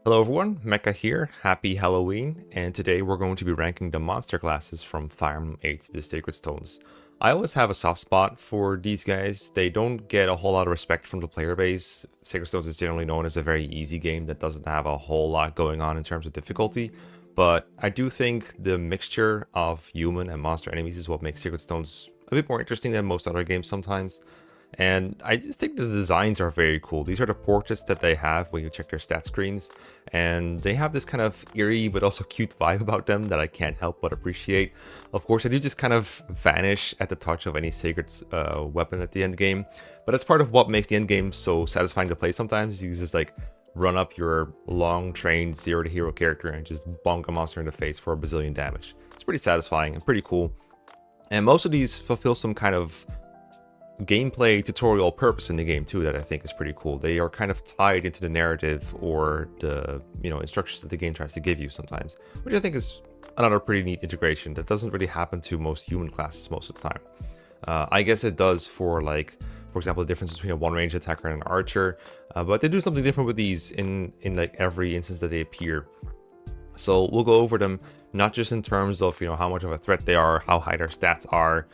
Hello everyone, Mecha here, happy Halloween, and today we're going to be ranking the monster classes from Fire Emblem 8 to the Sacred Stones. I always have a soft spot for these guys. They don't get a whole lot of respect from the player base. Sacred Stones is generally known as a very easy game that doesn't have a whole lot going on in terms of difficulty, but I do think the mixture of human and monster enemies is what makes Sacred Stones a bit more interesting than most other games sometimes. And I just think the designs are very cool. These are the portraits that they have when you check their stat screens. And they have this kind of eerie but also cute vibe about them that I can't help but appreciate. Of course, they do just kind of vanish at the touch of any sacred weapon at the end game. But that's part of what makes the end game so satisfying to play sometimes. You just like run up your long trained 0 to hero character and just bonk a monster in the face for a bazillion damage. It's pretty satisfying and pretty cool. And most of these fulfill some kind of gameplay tutorial purpose in the game too that I think is pretty cool. They are kind of tied into the narrative or the instructions that the game tries to give you sometimes, which I think is another pretty neat integration that doesn't really happen to most human classes most of the time. I guess it does for, like, for example, the difference between a one range attacker and an archer, but they do something different with these in like every instance that they appear. So we'll go over them not just in terms of how much of a threat they are, how high their stats are,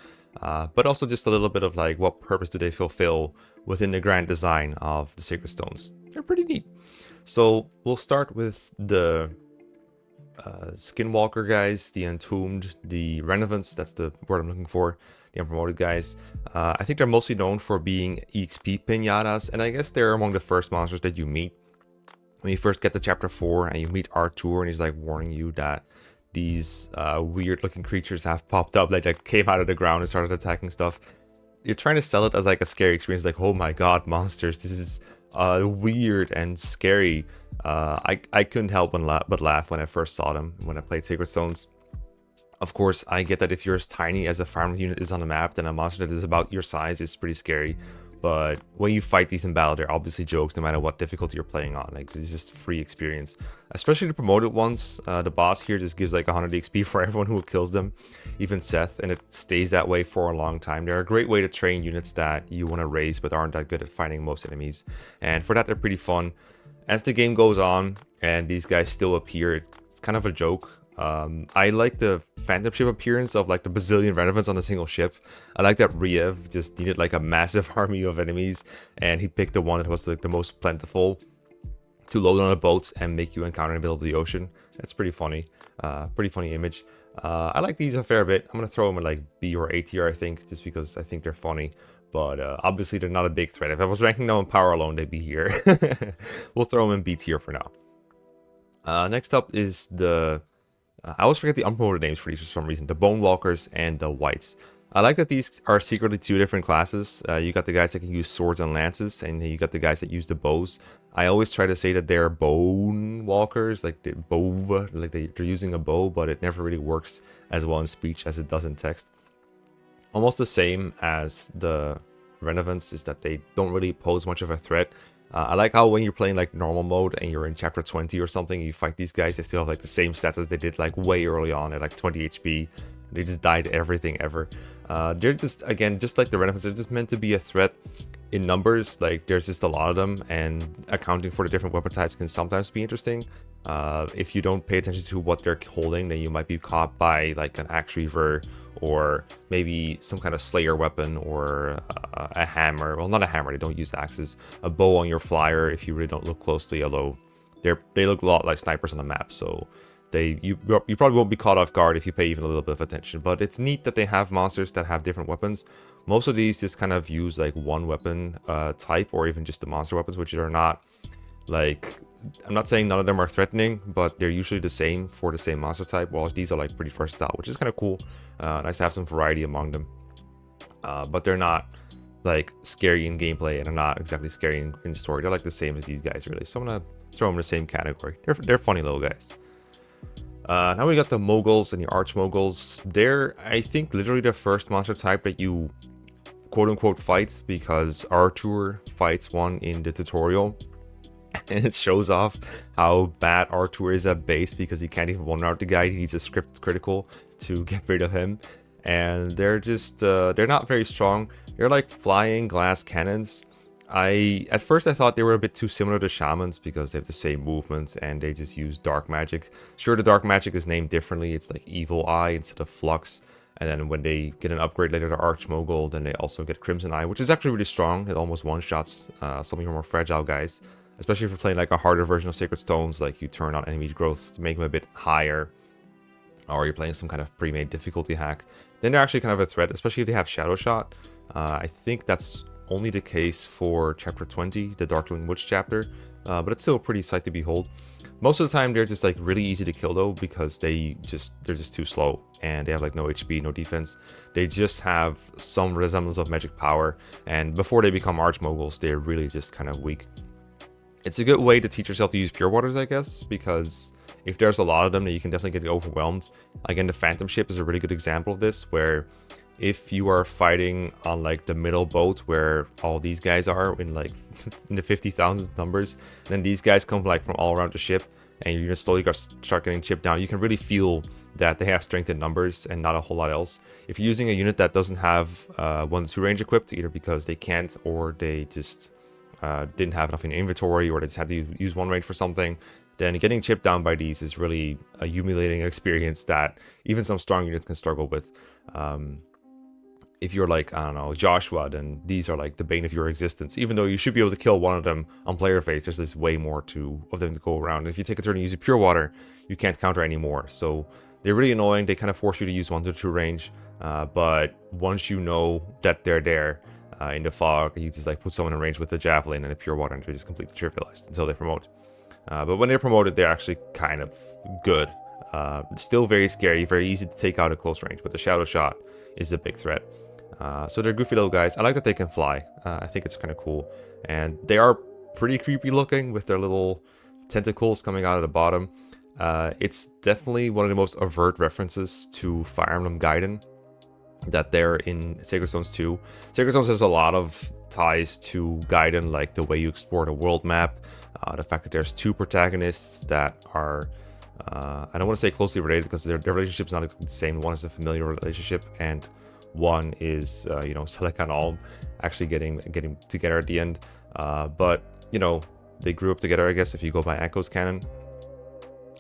but also just a little bit of like what purpose do they fulfill within the grand design of the Sacred Stones. They're pretty neat. So we'll start with the Skinwalker guys, the Entombed, the Revenants, that's the word I'm looking for, the Unpromoted guys. I think they're mostly known for being EXP pinatas, and I guess they're among the first monsters that you meet. When you first get to chapter 4 and you meet Artur and he's like warning you that these weird looking creatures have popped up, like that came out of the ground and started attacking stuff. You're trying to sell it as like a scary experience, like, oh my god, monsters, this is weird and scary. I couldn't help but laugh when I first saw them when I played Sacred Stones. Of course, I get that if you're as tiny as a farm unit is on the map, then a monster that is about your size is pretty scary. But when you fight these in battle, they're obviously jokes no matter what difficulty you're playing on. Like, it's just free experience. Especially the promoted ones. The boss here just gives like 100 XP for everyone who kills them, even Seth, and it stays that way for a long time. They're a great way to train units that you want to raise but aren't that good at fighting most enemies. And for that, they're pretty fun. As the game goes on and these guys still appear, it's kind of a joke. I like the phantom ship appearance of like the bazillion revenants on a single ship. I like that Riev just needed like a massive army of enemies and he picked the one that was like the most plentiful to load on a boat and make you encounter in the middle of the ocean. That's pretty funny. Pretty funny image. I like these a fair bit. I'm gonna throw them in like B or A tier, I think, just because I think they're funny. But obviously they're not a big threat. If I was ranking them on power alone, they'd be here. We'll throw them in B tier for now. Next up is the I always forget the unpromoted names for these for some reason. The Bone Walkers and the Wights. I like that these are secretly two different classes. You got the guys that can use swords and lances, and you got the guys that use the bows. I always try to say that they're Bone Walkers, like the bow, like they're using a bow, but it never really works as well in speech as it does in text. Almost the same as the Revenants is that they don't really pose much of a threat. I like how when you're playing like normal mode and you're in chapter 20 or something, you fight these guys, they still have like the same stats as they did like way early on at like 20 HP. They just died everything ever. They're just, again, just like the Revenants, they're just meant to be a threat in numbers. Like there's just a lot of them, and accounting for the different weapon types can sometimes be interesting. If you don't pay attention to what they're holding, then you might be caught by like an axe reaver or maybe some kind of slayer weapon or a hammer. Well, not a hammer, they don't use axes. A bow on your flyer if you really don't look closely, although they look a lot like snipers on the map, so you probably won't be caught off guard if you pay even a little bit of attention. But it's neat that they have monsters that have different weapons. Most of these just kind of use like one weapon type, or even just the monster weapons, which are not like, I'm not saying none of them are threatening, but they're usually the same for the same monster type, while these are like pretty versatile, which is kind of cool. Nice to have some variety among them. But they're not like scary in gameplay, and they're not exactly scary in story. They're like the same as these guys, really. So I'm gonna throw them in the same category. They're funny little guys. Now we got the Moguls and the Arch-Moguls. They're, I think, literally the first monster type that you quote-unquote fight, because Artur fights one in the tutorial. And it shows off how bad Artur is at base because he can't even one-round the guy. He needs a script critical to get rid of him. And they're just, they're not very strong. They're like flying glass cannons. At first I thought they were a bit too similar to shamans because they have the same movements and they just use dark magic. Sure, the dark magic is named differently. It's like Evil Eye instead of Flux. And then when they get an upgrade later to Arch Mogul, then they also get Crimson Eye, which is actually really strong. It almost one-shots some of your more fragile guys. Especially if you're playing like a harder version of Sacred Stones, like you turn on enemy growths to make them a bit higher. Or you're playing some kind of pre-made difficulty hack. Then they're actually kind of a threat, especially if they have Shadow Shot. I think that's only the case for chapter 20, the Darkling Witch chapter, but it's still a pretty sight to behold. Most of the time they're just like really easy to kill though, because they're just too slow and they have like no HP, no defense. They just have some resemblance of magic power, and before they become Arch Moguls, they're really just kind of weak. It's a good way to teach yourself to use Pure Waters, I guess, because if there's a lot of them, then you can definitely get overwhelmed. Again, the Phantom Ship is a really good example of this, where if you are fighting on like the middle boat where all these guys are in like in the 50,000 numbers, then these guys come like from all around the ship and you're gonna slowly start getting chipped down. You can really feel that they have strength in numbers and not a whole lot else. If you're using a unit that doesn't have 1-2 range equipped, either because they can't or they just didn't have enough in inventory, or they just had to use 1 range for something, then getting chipped down by these is really a humiliating experience that even some strong units can struggle with. If you're like, I don't know, Joshua, then these are like the bane of your existence. Even though you should be able to kill one of them on player phase, there's this way more of them to go around. If you take a turn and use a Pure Water, you can't counter anymore. So they're really annoying. They kind of force you to use 1-2 range. But once you know that they're there in the fog, you just like put someone in range with a Javelin and a Pure Water and they're just completely trivialized until they promote. But when they're promoted, they're actually kind of good. Still very scary, very easy to take out at close range, but the Shadow Shot is a big threat. So they're goofy little guys. I like that they can fly. I think it's kind of cool. And they are pretty creepy looking with their little tentacles coming out of the bottom. It's definitely one of the most overt references to Fire Emblem Gaiden that they're in Sacred Stones 2. Sacred Stones has a lot of ties to Gaiden, like the way you explore the world map, the fact that there's 2 protagonists that are I don't want to say closely related because their relationship's not the same. One is a familiar relationship, and one is Selek and Alm actually getting together at the end. But they grew up together, I guess, if you go by Echo's canon.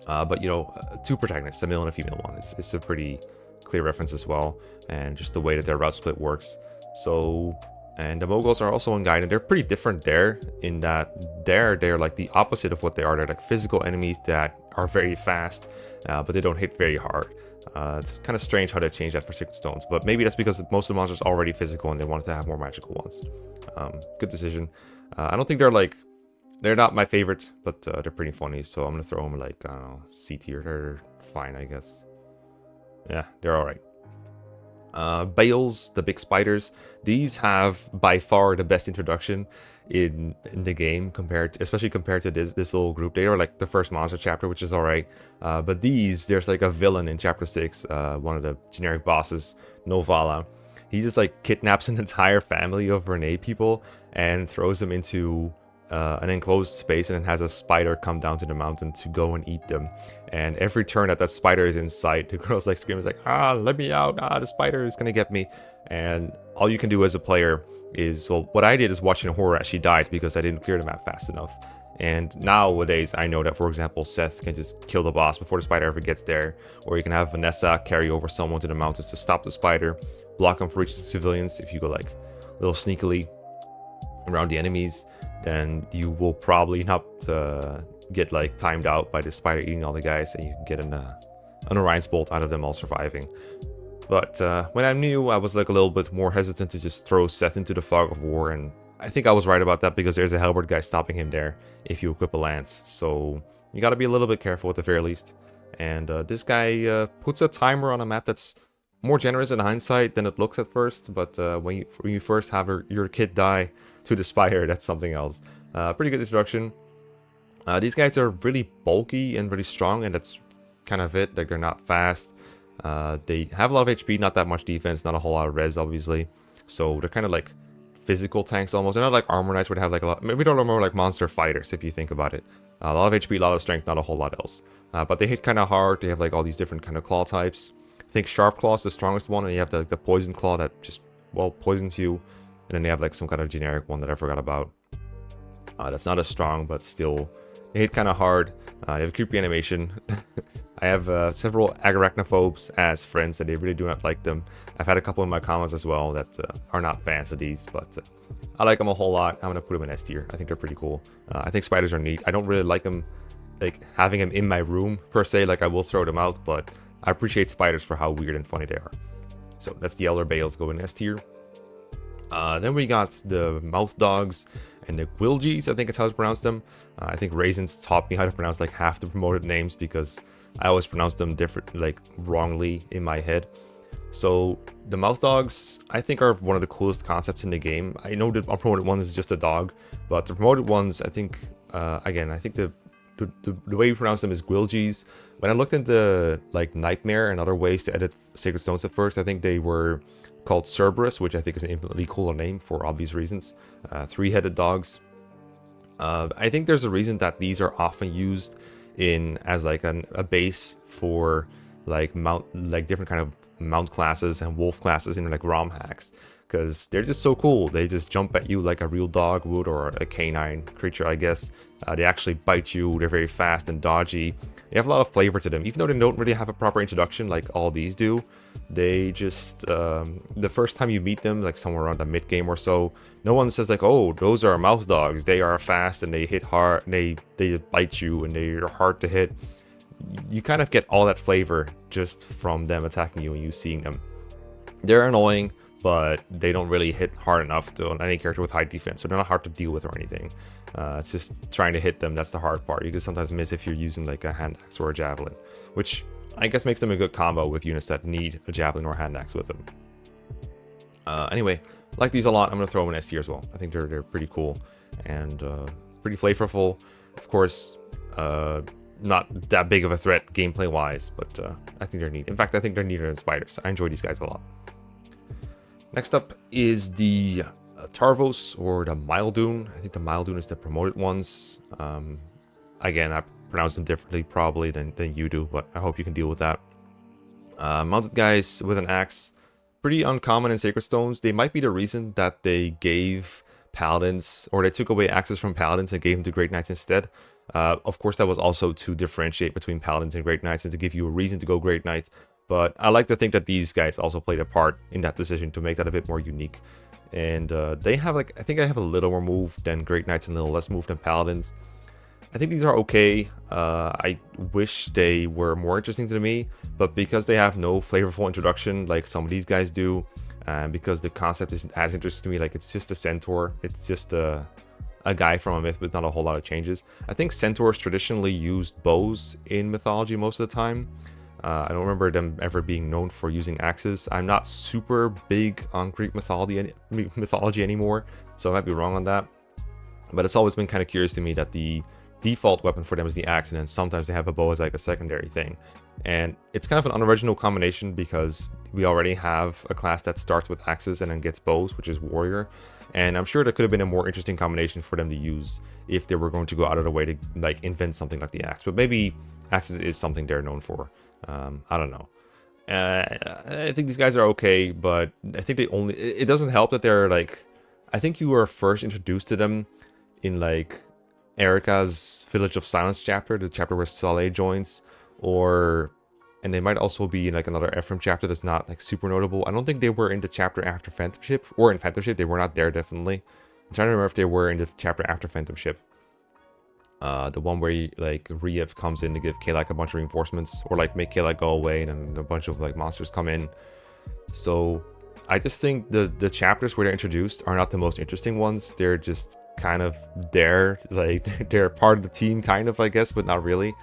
But 2 protagonists, a male and a female one, is a pretty clear reference as well, and just the way that their route split works. So, and the Moguls are also in Gaiden. They're pretty different there in that they're like the opposite of what they are. They're like physical enemies that are very fast, but they don't hit very hard. It's kind of strange how they changed that for Sacred Stones, but maybe that's because most of the monsters are already physical and they wanted to have more magical ones. Good decision. I don't think they're not my favorite, but they're pretty funny, so I'm gonna throw them like, I don't know, C tier. They're fine, I guess. Yeah, they're alright. Bales, the big spiders, these have by far the best introduction in the game, especially compared to this little group. They are like the first monster chapter, which is alright. But there's like a villain in chapter 6, one of the generic bosses, Novala. He just like kidnaps an entire family of Renee people and throws them into an enclosed space, and then has a spider come down to the mountain to go and eat them. And every turn that spider is in sight, the girl's like screaming like, let me out, the spider is gonna get me. And all you can do as a player is, well, what I did is watching horror as she died because I didn't clear the map fast enough. And nowadays I know that, for example, Seth can just kill the boss before the spider ever gets there, or you can have Vanessa carry over someone to the mountains to stop the spider, block them from reaching the civilians. If you go like a little sneakily around the enemies, then you will probably not get like timed out by the spider eating all the guys, and you can get an Orion's Bolt out of them all surviving. But when I'm new, I was like a little bit more hesitant to just throw Seth into the fog of war, and I think I was right about that because there's a halberd guy stopping him there if you equip a lance. So you gotta be a little bit careful at the very least. And this guy puts a timer on a map that's more generous in hindsight than it looks at first, but when you first have your kid die to the spider, that's something else. Pretty good introduction. These guys are really bulky and really strong, and that's kind of it. Like, they're not fast. They have a lot of HP, not that much defense, not a whole lot of res, obviously. So they're kind of like physical tanks almost. They're not like armor knights would have like a lot. Maybe they're more like monster fighters if you think about it. A lot of HP, a lot of strength, not a whole lot else. But they hit kind of hard. They have like all these different kind of claw types. I think Sharp Claw is the strongest one, and you have the Poison Claw that just, well, poisons you. And then they have like some kind of generic one that I forgot about. That's not as strong, but still, they hit kind of hard. They have a creepy animation. I have several arachnophobes as friends, and they really do not like them. I've had a couple in my comments as well that are not fans of these, but I like them a whole lot. I'm gonna put them in S tier. I think they're pretty cool. I think spiders are neat. I don't really like them, like having them in my room per se. Like I will throw them out, but I appreciate spiders for how weird and funny they are. So that's the elder bales going in S tier. Then we got the mouth dogs and the gwyllgis, I think is how to pronounce them. I think Raisins taught me how to pronounce like half the promoted names because I always pronounce them different, like wrongly in my head. So the mouth dogs, I think, are one of the coolest concepts in the game. I know the unpromoted one is just a dog, but the promoted ones, I think, again, I think the way you pronounce them is gwyllgis. When I looked into like Nightmare and other ways to edit Sacred Stones at first, I think they were called Cerberus, which I think is an infinitely cooler name for obvious reasons. Three-headed dogs. I think there's a reason that these are often used in as like a base for like different kind of mount classes and wolf classes in like ROM hacks, because they're just so cool. They just jump at you like a real dog would, or a canine creature, I guess. They actually bite you. They're very fast and dodgy. They have a lot of flavor to them, even though they don't really have a proper introduction like all these do. They just the first time you meet them, like somewhere around the mid game or so, no one says like, oh, those are mouse dogs, they are fast and they hit hard, and they bite you and they're hard to hit. You kind of get all that flavor just from them attacking you and you seeing them. They're annoying, but they don't really hit hard enough to any character with high defense, so they're not hard to deal with or anything. It's just trying to hit them, that's the hard part. You can sometimes miss if you're using like a hand axe or a javelin, which I guess makes them a good combo with units that need a javelin or hand axe with them. Anyway, like these a lot. I'm going to throw them in S tier as well. I think they're pretty cool and pretty flavorful. Of course, not that big of a threat gameplay wise, but I think they're neat. In fact, I think they're neater than spiders. I enjoy these guys a lot. Next up is the Tarvos, or the Mildoon. I think the Mildoon is the promoted ones. Again, I pronounce them differently probably than you do, but I hope you can deal with that. Mounted guys with an axe, pretty uncommon in Sacred Stones. They might be the reason that they gave paladins, or they took away axes from paladins and gave them to Great Knights instead. Of course, that was also to differentiate between paladins and Great Knights and to give you a reason to go Great Knight. But I like to think that these guys also played a part in that decision to make that a bit more unique. And they have like, I think I have a little more move than Great Knights and a little less move than paladins. I think these are okay. I wish they were more interesting to me, but because they have no flavorful introduction like some of these guys do, and because the concept isn't as interesting to me, like it's just a centaur, it's just a guy from a myth with not a whole lot of changes. I think centaurs traditionally used bows in mythology most of the time. I don't remember them ever being known for using axes. I'm not super big on Greek mythology anymore, so I might be wrong on that. But it's always been kind of curious to me that the default weapon for them is the axe, and then sometimes they have a bow as like a secondary thing. And it's kind of an unoriginal combination because we already have a class that starts with axes and then gets bows, which is warrior. And I'm sure there could have been a more interesting combination for them to use if they were going to go out of the way to like invent something like the axe. But maybe axes is something they're known for. I don't know. I think these guys are okay, but I think it doesn't help that they're like, I think you were first introduced to them in like Erica's Village of Silence chapter, the chapter where Saleh joins, and they might also be in like another Ephraim chapter that's not like super notable. I don't think they were in the chapter after Phantom Ship, or in Phantom Ship. They were not there, definitely. I'm trying to remember if they were in the chapter after Phantom Ship. The one where like Riev comes in to give Kalak a bunch of reinforcements, or like make Kalak go away, and then a bunch of like monsters come in. So I just think the chapters where they're introduced are not the most interesting ones. They're just kind of there, like they're part of the team kind of, I guess, but not really.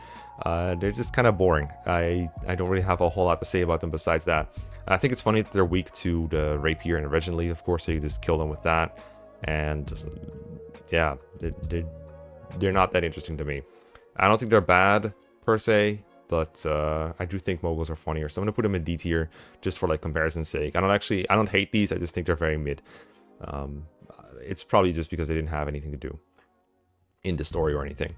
They're just kind of boring. I don't really have a whole lot to say about them besides that. I think it's funny that they're weak to the rapier and originally, of course, so you just kill them with that. And yeah, they're not that interesting to me. I don't think they're bad per se, but I do think Moguls are funnier, so I'm gonna put them in D tier just for like comparison's sake. I don't hate these. I just think they're very mid. It's probably just because they didn't have anything to do in the story or anything.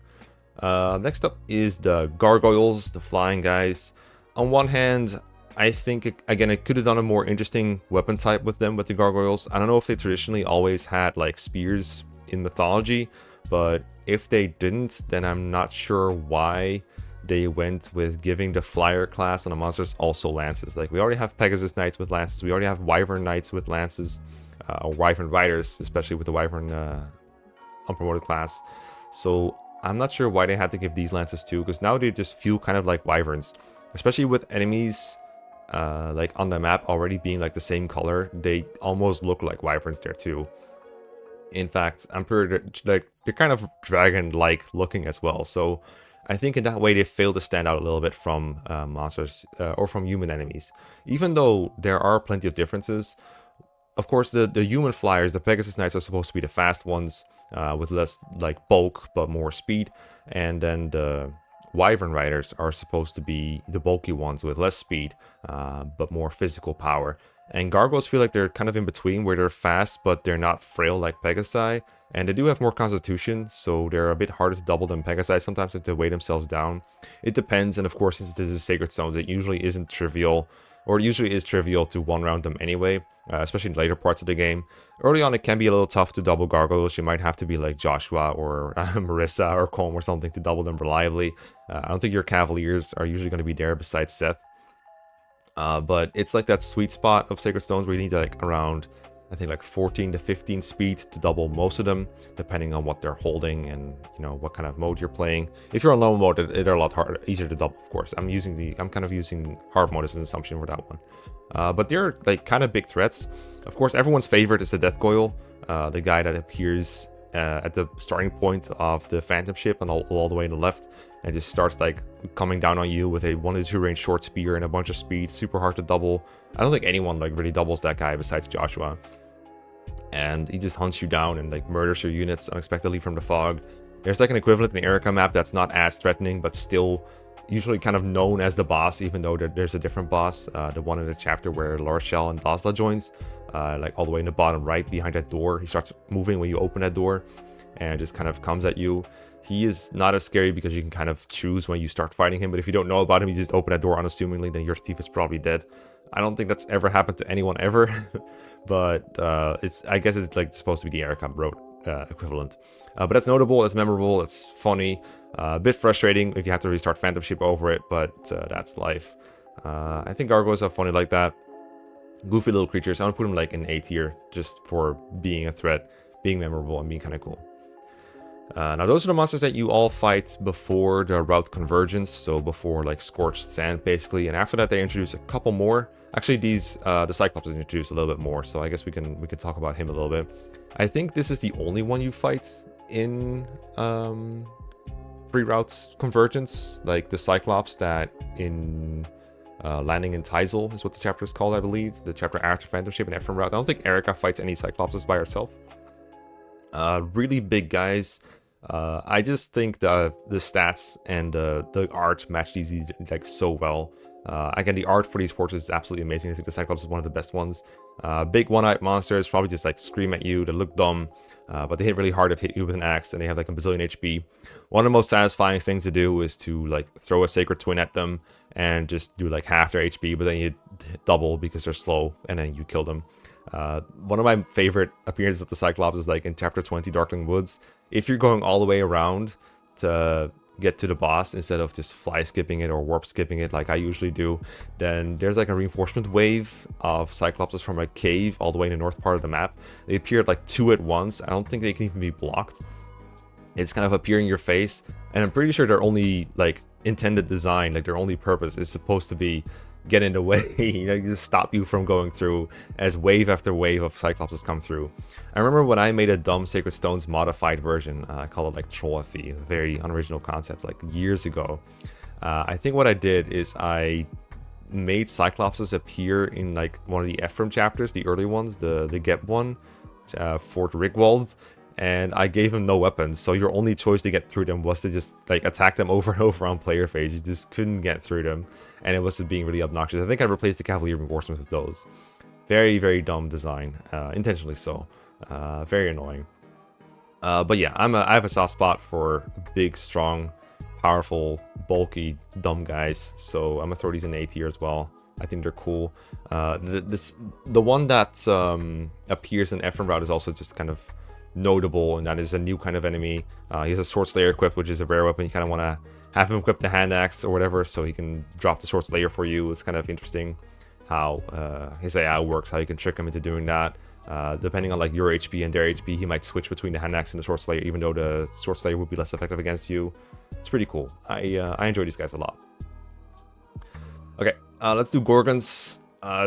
Next up is the Gargoyles, the flying guys. On one hand, I think, again, it could have done a more interesting weapon type with them, with the Gargoyles. I don't know if they traditionally always had like spears in mythology, but if they didn't, then I'm not sure why they went with giving the flyer class on the monsters also lances. Like, we already have Pegasus Knights with lances, we already have Wyvern Knights with lances, or Wyvern Riders, especially with the Wyvern unpromoted class. So I'm not sure why they had to give these lances too, because now they just feel kind of like Wyverns, especially with enemies like on the map already being like the same color. They almost look like Wyverns there too. In fact, I'm pretty like they're kind of dragon-like looking as well. So I think in that way they fail to stand out a little bit from monsters or from human enemies. Even though there are plenty of differences, of course the human flyers, the Pegasus Knights, are supposed to be the fast ones with less like bulk but more speed, and then the Wyvern Riders are supposed to be the bulky ones with less speed but more physical power. And Gargoyles feel like they're kind of in between, where they're fast, but they're not frail like Pegasi. And they do have more constitution, so they're a bit harder to double than Pegasi. Sometimes they have to weigh themselves down. It depends, and of course, since this is Sacred Stones, it usually isn't trivial, or it usually is trivial to one-round them anyway, especially in later parts of the game. Early on, it can be a little tough to double Gargoyles. You might have to be like Joshua or Marissa or Colm or something to double them reliably. I don't think your Cavaliers are usually going to be there besides Seth. But it's like that sweet spot of Sacred Stones where you need like around, I think, like 14 to 15 speed to double most of them, depending on what they're holding and, you know, what kind of mode you're playing. If you're on low mode, they're a lot harder, easier to double, of course. I'm kind of using hard mode as an assumption for that one. But they're like kind of big threats. Of course, everyone's favorite is the deathgoyle, the guy that appears at the starting point of the Phantom ship and all the way to the left, and just starts like coming down on you with a 1 to 2 range short spear and a bunch of speed, super hard to double. I don't think anyone like really doubles that guy besides Joshua. And he just hunts you down and like murders your units unexpectedly from the fog. There's like an equivalent in the Erica map that's not as threatening, but still usually kind of known as the boss, even though there's a different boss. The one in the chapter where Lorshel and Dosla joins, like all the way in the bottom right behind that door. He starts moving when you open that door and just kind of comes at you. He is not as scary because you can kind of choose when you start fighting him, but if you don't know about him, you just open that door unassumingly, then your thief is probably dead. I don't think that's ever happened to anyone ever, but I guess it's like supposed to be the Erica Road equivalent. But that's notable, it's memorable, it's funny, a bit frustrating if you have to restart Phantom Ship over it, but that's life. I think Gargoyles are funny like that. Goofy little creatures. I want to put them like in A tier just for being a threat, being memorable, and being kind of cool. Now those are the monsters that you all fight before the route convergence, so before like Scorched Sand basically, and after that they introduce a couple more. Actually, the Cyclops is introduced a little bit more, so I guess we can talk about him a little bit. I think this is the only one you fight in pre-route convergence, like the Cyclops that in Landing in Tyzel is what the chapter is called, I believe. The chapter after Phantom Ship and Ephraim route. I don't think Erica fights any Cyclopses by herself. Really big guys. I just think the stats and the art match these like so well. Again, the art for these portraits is absolutely amazing. I think the Cyclops is one of the best ones. Big one-eyed monsters, probably just like scream at you. They look dumb, but they hit really hard if hit you with an axe, and they have like a bazillion HP. One of the most satisfying things to do is to like throw a Sacred Twin at them and just do like half their HP, but then you double because they're slow, and then you kill them. One of my favorite appearances of the Cyclops is like in chapter 20, Darkling Woods. If you're going all the way around to get to the boss instead of just fly skipping it or warp skipping it like I usually do, then there's like a reinforcement wave of Cyclopses from a cave all the way in the north part of the map. They appeared like 2 at once. I don't think they can even be blocked. It's kind of appearing in your face, and I'm pretty sure their only like intended design, like their only purpose is supposed to be get in the way, you know, just stop you from going through as wave after wave of Cyclopses come through. I remember when I made a dumb Sacred Stones modified version, I called it like Trollothy, a very unoriginal concept, like years ago. I think what I did is I made Cyclopses appear in like one of the Ephraim chapters, the early ones, the Geb one, Fort Rigwald, and I gave them no weapons, so your only choice to get through them was to just like attack them over and over on player phase. You just couldn't get through them, and it was being really obnoxious. I think I replaced the Cavalier Reinforcements with those. Very, very dumb design, intentionally so. Very annoying. But yeah, I have a soft spot for big, strong, powerful, bulky, dumb guys, so I'm gonna throw these in A tier as well. I think they're cool. The one that appears in Ephraim route is also just kind of notable, and that is a new kind of enemy. He has a Sword Slayer equipped, which is a rare weapon. You kind of want to have him equip the hand axe or whatever, so he can drop the Sword Slayer for you. It's kind of interesting how his AI works, how you can trick him into doing that. Depending on like your HP and their HP, he might switch between the hand axe and the Sword Slayer, even though the Sword Slayer would be less effective against you. It's pretty cool. I enjoy these guys a lot. Okay, let's do Gorgons.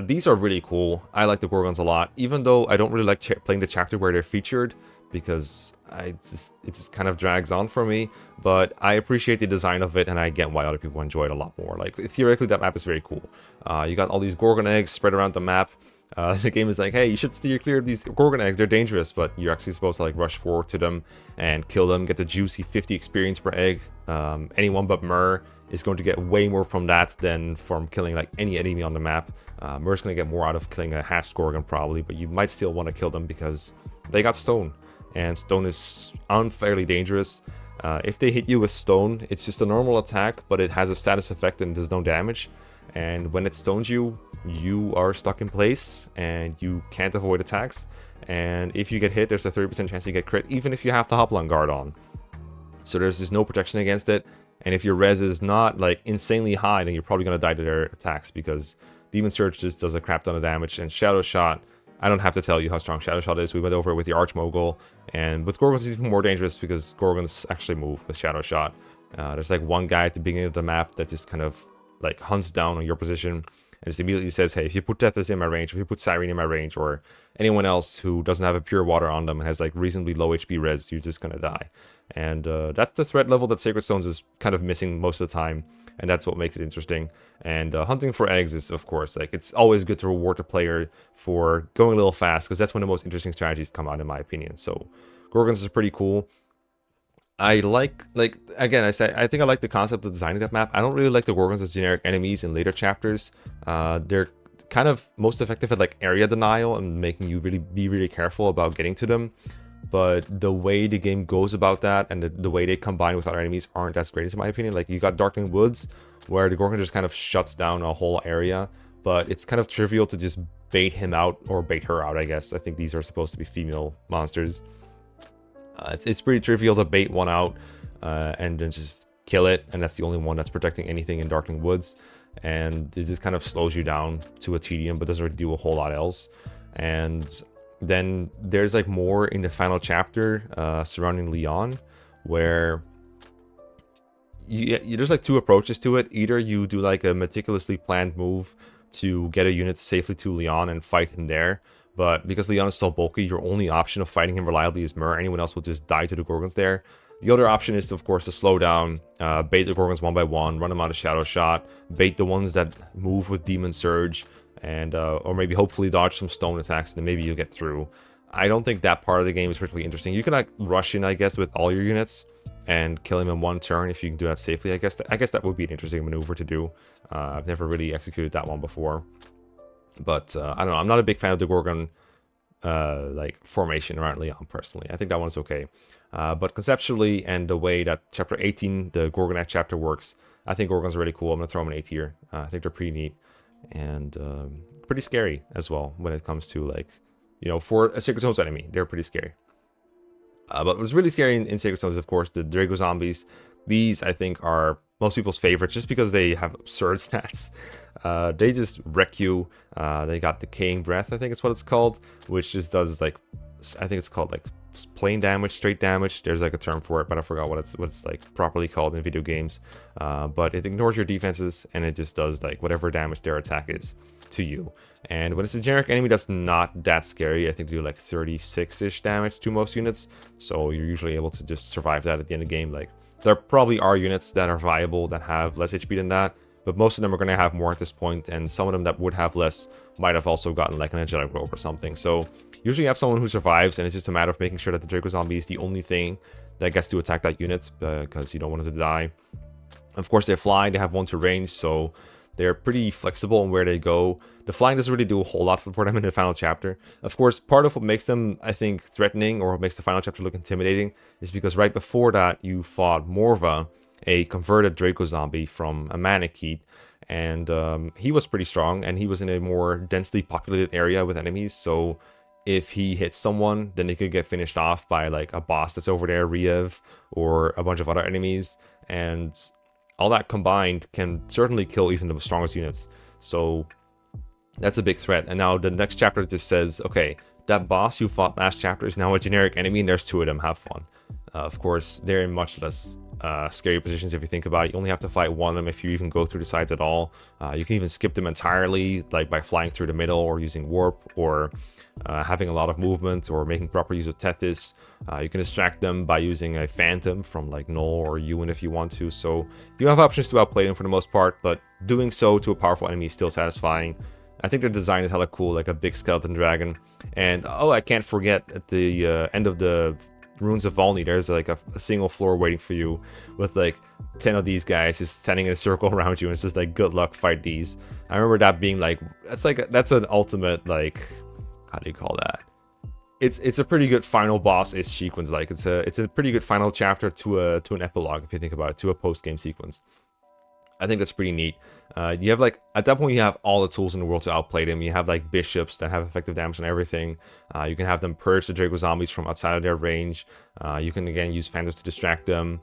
These are really cool. I like the Gorgons a lot, even though I don't really like playing the chapter where they're featured, because it just kind of drags on for me. But I appreciate the design of it, and I get why other people enjoy it a lot more. Like, theoretically, that map is very cool. You got all these Gorgon eggs spread around the map. The game is like, hey, you should steer clear of these Gorgon eggs, they're dangerous, but you're actually supposed to like rush forward to them and kill them, get the juicy 50 experience per egg. Anyone but Myr is going to get way more from that than from killing like any enemy on the map. Myr's going to get more out of killing a hatched Gorgon probably, but you might still want to kill them because they got stone, and stone is unfairly dangerous. If they hit you with stone, it's just a normal attack, but it has a status effect and does no damage. And when it stones you, you are stuck in place and you can't avoid attacks. And if you get hit, there's a 30% chance you get crit, even if you have the Hopalong guard on. So there's just no protection against it. And if your res is not like insanely high, then you're probably going to die to their attacks, because Demon Surge just does a crap ton of damage. And Shadow Shot, I don't have to tell you how strong Shadow Shot is. We went over it with the Arch Mogul. And with Gorgons, it's even more dangerous because Gorgons actually move with Shadow Shot. There's like one guy at the beginning of the map that just kind of like hunts down on your position and just immediately says, hey, if you put Tethys in my range, if you put Cyrene in my range, or anyone else who doesn't have a pure water on them and has like reasonably low HP res, you're just gonna die. And that's the threat level that Sacred Stones is kind of missing most of the time, and that's what makes it interesting. And hunting for eggs is, of course, like, it's always good to reward the player for going a little fast, because that's when the most interesting strategies come out, in my opinion. So Gorgons is pretty cool. I like again, I think I like the concept of designing that map. I don't really like the Gorgons as generic enemies in later chapters. They're kind of most effective at like area denial and making you be really careful about getting to them. But the way the game goes about that and the way they combine with other enemies aren't as great, in my opinion. Like, you got Darkling Woods, where the Gorgon just kind of shuts down a whole area, but it's kind of trivial to just bait him out, or bait her out, I guess. I think these are supposed to be female monsters. It's pretty trivial to bait one out and then just kill it, and that's the only one that's protecting anything in Darkling Woods. And it just kind of slows you down to a tedium, but doesn't really do a whole lot else. And then there's like more in the final chapter surrounding Leon, where there's like two approaches to it. Either you do like a meticulously planned move to get a unit safely to Leon and fight him there, but because Leon is so bulky, your only option of fighting him reliably is Myr. Anyone else will just die to the Gorgons there. The other option is, of course, to slow down, bait the Gorgons one by one, run them out of Shadow Shot, bait the ones that move with Demon Surge, and or maybe hopefully dodge some stone attacks, and then maybe you'll get through. I don't think that part of the game is particularly interesting. You can like rush in, I guess, with all your units and kill him in one turn if you can do that safely. I guess that would be an interesting maneuver to do. I've never really executed that one before. But I don't know, I'm not a big fan of the Gorgon like formation around Leon personally. I think that one's okay. But conceptually, and the way that chapter 18, the Gorgonath chapter, works, I think Gorgons are really cool. I'm gonna throw them in A tier. I think they're pretty neat and pretty scary as well when it comes to, like, you know, for a Sacred Stones enemy, they're pretty scary. But what's really scary in Sacred Stones is, of course, the Draco zombies. These, I think, are most people's favorites just because they have absurd stats. They just wreck you. They got Decaying Breath, I think it's what it's called, which just does, like, I think it's called like plain damage, straight damage. There's like a term for it, but I forgot what it's like properly called in video games. But it ignores your defenses and it just does like whatever damage their attack is to you. And when it's a generic enemy that's not that scary, I think they do like 36-ish damage to most units. So you're usually able to just survive that at the end of the game. Like, there probably are units that are viable that have less HP than that, but most of them are going to have more at this point, and some of them that would have less might have also gotten like an angelic robe or something. So usually you have someone who survives, and it's just a matter of making sure that the Draco zombie is the only thing that gets to attack that unit, because you don't want it to die. Of course, they fly, they have 1-2 range, so they're pretty flexible in where they go. The flying doesn't really do a whole lot for them in the final chapter. Of course, part of what makes them, I think, threatening, or what makes the final chapter look intimidating, is because right before that, you fought Morva, a converted Draco zombie from a Manakete, and he was pretty strong, and he was in a more densely populated area with enemies, so if he hits someone, then he could get finished off by like a boss that's over there, Riev, or a bunch of other enemies, and all that combined can certainly kill even the strongest units. So that's a big threat. And now the next chapter just says, okay, that boss you fought last chapter is now a generic enemy, and there's 2 of them, have fun. Of course, they're in much less scary positions if you think about it. You only have to fight one of them if you even go through the sides at all. You can even skip them entirely, like by flying through the middle or using warp, or having a lot of movement, or making proper use of Tethys. You can distract them by using a Phantom from like Null or Ewan if you want to. So you have options to outplay them for the most part, but doing so to a powerful enemy is still satisfying. I think the design is hella cool, like a big skeleton dragon. And oh, I can't forget, at the end of the Ruins of Volney, there's like a single floor waiting for you with like 10 of these guys just standing in a circle around you, and it's just like, good luck, fight these. I remember that being like, that's an ultimate, like, how do you call that? It's a pretty good final boss-ish sequence. Like it's a pretty good final chapter to an epilogue, if you think about it, to a post-game sequence. I think that's pretty neat. You have like, at that point you have all the tools in the world to outplay them. You have like bishops that have effective damage on everything. You can have them purge the Draco zombies from outside of their range. You can again use phantoms to distract them.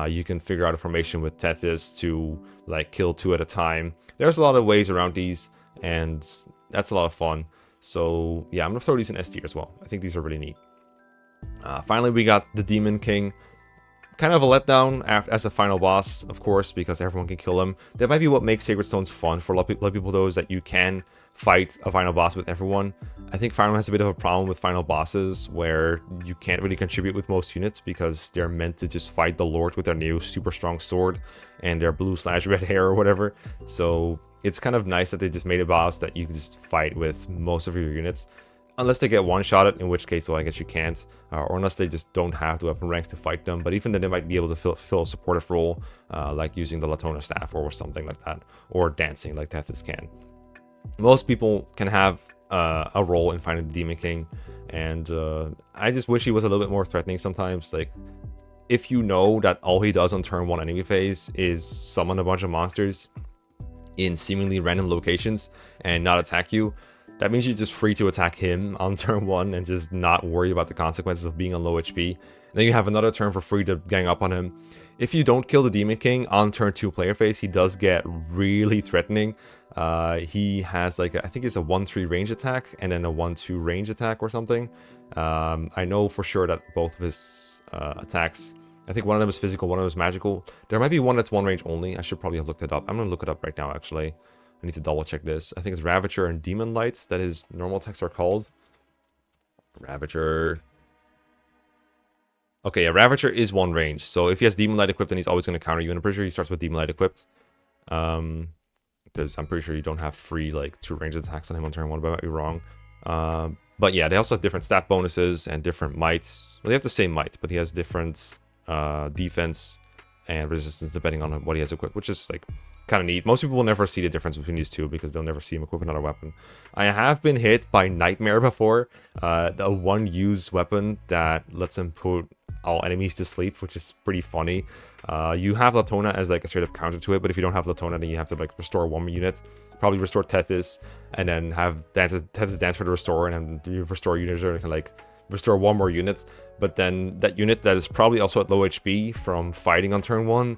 You can figure out a formation with Tethys to like kill 2 at a time. There's a lot of ways around these, and that's a lot of fun. So yeah, I'm gonna throw these in S tier as well. I think these are really neat. Finally, we got the Demon King. Kind of a letdown as a final boss, of course, because everyone can kill him. That might be what makes Sacred Stones fun for a lot of people, though, is that you can fight a final boss with everyone. I think Fire Emblem has a bit of a problem with final bosses, where you can't really contribute with most units, because they're meant to just fight the Lord with their new super strong sword and their blue/red hair or whatever. So it's kind of nice that they just made a boss that you can just fight with most of your units. Unless they get one-shotted, in which case, well, I guess you can't. Or unless they just don't have the weapon ranks to fight them. But even then, they might be able to fill a supportive role, like using the Latona staff or something like that. Or dancing, like Tethys can. Most people can have a role in fighting the Demon King. And I just wish he was a little bit more threatening sometimes. Like, if you know that all he does on turn 1 enemy phase is summon a bunch of monsters in seemingly random locations and not attack you, that means you're just free to attack him on turn 1 and just not worry about the consequences of being on low HP. And then you have another turn for free to gang up on him. If you don't kill the Demon King on turn 2 player phase, he does get really threatening. He has like, I think it's a 1-3 range attack and then a 1-2 range attack or something. I know for sure that both of his attacks, I think one of them is physical, one of them is magical. There might be one that's 1 range only. I should probably have looked it up. I'm going to look it up right now, actually. I need to double check this. I think it's Ravager and Demon Lights that his normal attacks are called. Ravager. Okay, yeah, Ravager is 1 range. So if he has Demon Light equipped, then he's always going to counter you. And I'm pretty sure he starts with Demon Light equipped. Because I'm pretty sure you don't have free, like, 2 range attacks on him on turn 1, but I might be wrong. But yeah, they also have different stat bonuses and different mights. Well, they have the same might, but he has different defense and resistance depending on what he has equipped, which is, like, kind of neat. Most people will never see the difference between these two because they'll never see him equip another weapon. I have been hit by Nightmare before, the 1-use weapon that lets him put all enemies to sleep, which is pretty funny. You have Latona as like a straight up counter to it, but if you don't have Latona, then you have to like restore 1 unit, probably restore Tethys, and then have Tethys dance for the restore, and then you restore units or can like restore 1 more unit. But then that unit that is probably also at low HP from fighting on turn 1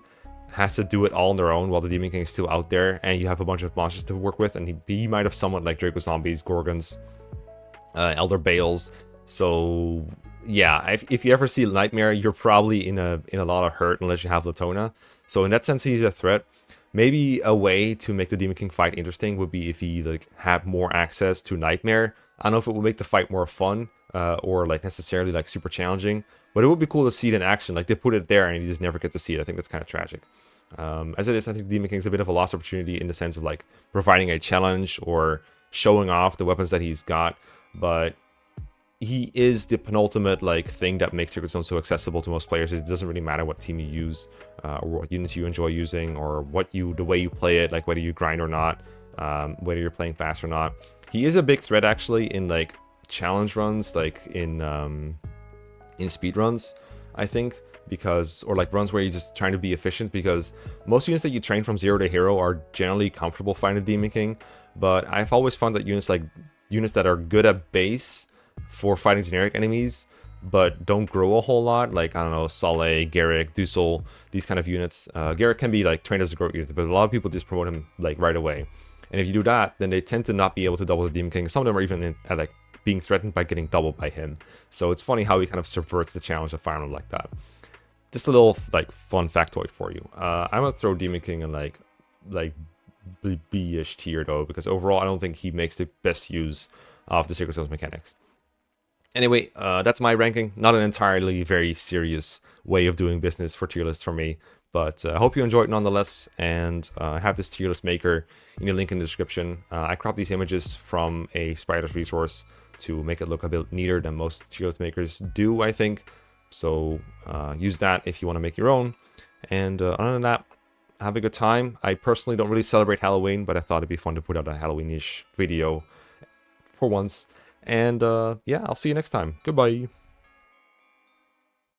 has to do it all on their own while the Demon King is still out there, and you have a bunch of monsters to work with, and he might have summoned like Draco zombies, Gorgons, Elder Bales. So yeah, if you ever see Nightmare, you're probably in a lot of hurt unless you have Latona. So in that sense, he's a threat. Maybe a way to make the Demon King fight interesting would be if he like had more access to Nightmare. I don't know if it would make the fight more fun or like necessarily like super challenging, but it would be cool to see it in action. Like they put it there and you just never get to see it. I think that's kind of tragic. As it is, I think Demon King's a bit of a lost opportunity in the sense of like providing a challenge or showing off the weapons that he's got, but he is the penultimate like thing that makes Sacred Stone so accessible to most players. It doesn't really matter what team you use or what units you enjoy using or the way you play it, like whether you grind or not, whether you're playing fast or not. He is a big threat actually in like challenge runs, like in speed runs, I think, because, or like runs where you're just trying to be efficient, because most units that you train from 0 to hero are generally comfortable fighting the Demon King, but I've always found that units that are good at base for fighting generic enemies, but don't grow a whole lot. Like, I don't know, Saleh, Garrick, Dusel, these kind of units. Garrick can be like trained as a growth unit, but a lot of people just promote him like right away. And if you do that, then they tend to not be able to double the Demon King. Some of them are even at like being threatened by getting doubled by him. So it's funny how he kind of subverts the challenge of Fire Emblem like that. Just a little like fun factoid for you. I'm gonna throw Demon King in like B-ish tier though, because overall I don't think he makes the best use of the Sacred Stones mechanics. Anyway, that's my ranking. Not an entirely very serious way of doing business for tier lists for me, but I hope you enjoyed nonetheless. And I have this tier list maker in the link in the description. I cropped these images from a Spiders resource to make it look a bit neater than most tier list makers do, I think. So use that if you want to make your own. And other than that, have a good time. I personally don't really celebrate Halloween, but I thought it'd be fun to put out a Halloween-ish video for once. And yeah, I'll see you next time. Goodbye.